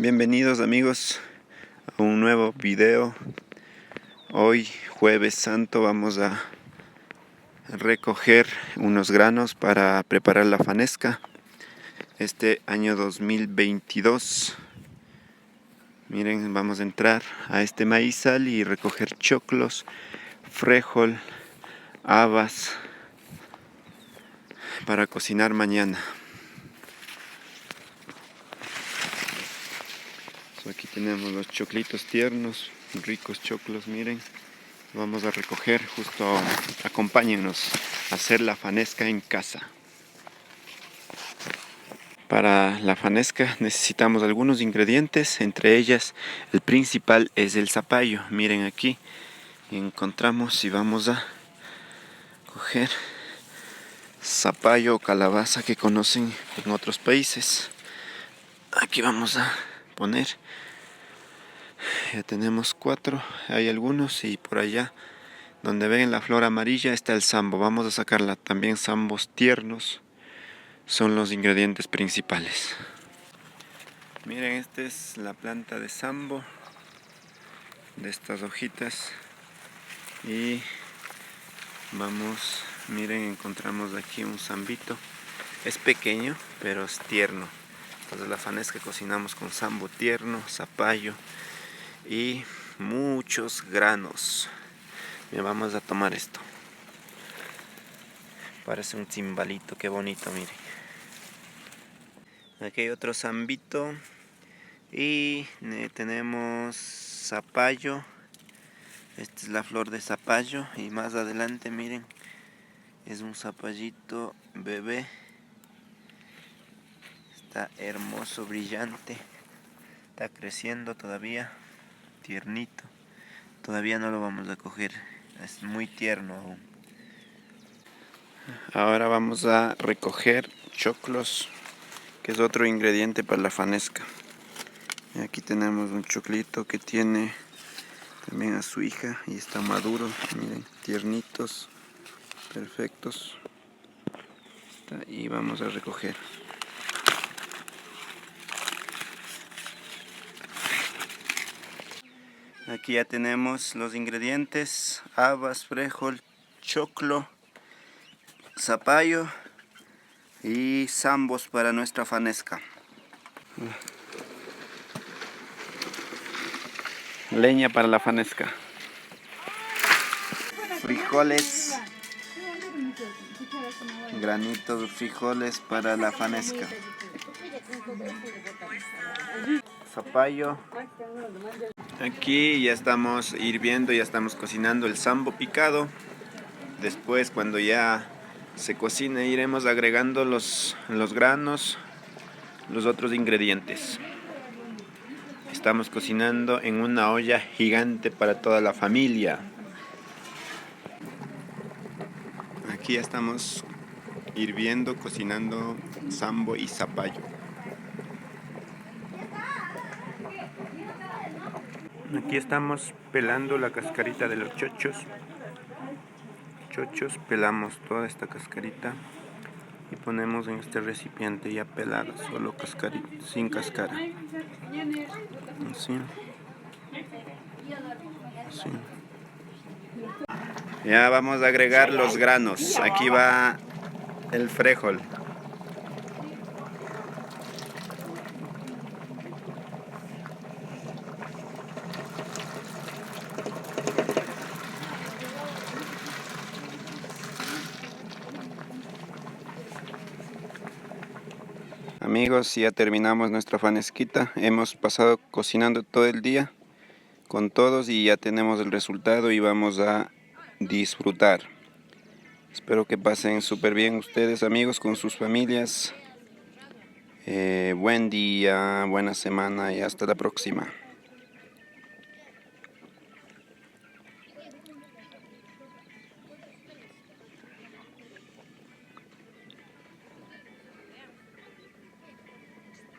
Bienvenidos amigos a un nuevo video. Hoy jueves santo vamos a recoger unos granos para preparar la fanesca este año 2022. Miren, vamos a entrar a este maizal y recoger choclos, frijol, habas para cocinar mañana. Aquí tenemos los choclitos tiernos, ricos choclos, miren. Vamos a recoger, justo acompáñennos a hacer la fanesca en casa. Para la fanesca necesitamos algunos ingredientes, entre ellas el principal es el zapallo. Miren, aquí encontramos y vamos a coger zapallo o calabaza que conocen en otros países. Aquí vamos a poner, ya tenemos 4, hay algunos, y por allá donde ven la flor amarilla está el sambo. Vamos a sacarla, también zambos tiernos son los ingredientes principales. Miren, esta es la planta de sambo, de estas hojitas, y vamos, miren, encontramos aquí un zambito, es pequeño pero es tierno. Entonces la fanesca cocinamos con sambo tierno, zapallo y muchos granos. Mira, vamos a tomar esto. Parece un timbalito, qué bonito, miren. Aquí hay otro zambito y tenemos zapallo. Esta es la flor de zapallo, y más adelante, miren, es un zapallito bebé. Está hermoso, brillante, está creciendo todavía, tiernito. Todavía no lo vamos a coger, es muy tierno aún. Ahora vamos a recoger choclos, que es otro ingrediente para la fanesca. Y aquí tenemos un choclito que tiene también a su hija y está maduro, miren, tiernitos, perfectos. Y vamos a recoger. Aquí ya tenemos los ingredientes: habas, frijol, choclo, zapallo y zambos para nuestra fanesca. Leña para la fanesca. Frijoles, granitos de frijoles para la fanesca. Zapallo. Aquí ya estamos hirviendo, ya estamos cocinando el sambo picado. Después, cuando ya se cocine, iremos agregando los granos, los otros ingredientes. Estamos cocinando en una olla gigante para toda la familia. Aquí ya estamos hirviendo, cocinando sambo y zapallo. Aquí estamos pelando la cascarita de los chochos. Pelamos toda esta cascarita y ponemos en este recipiente ya pelada, solo cascarita, sin cáscara. Así. Así. Ya vamos a agregar los granos. Aquí va el frijol. Amigos, ya terminamos nuestra fanesquita. Hemos pasado cocinando todo el día con todos y ya tenemos el resultado y vamos a disfrutar. Espero que pasen súper bien ustedes, amigos, con sus familias. Buen día, buena semana y hasta la próxima.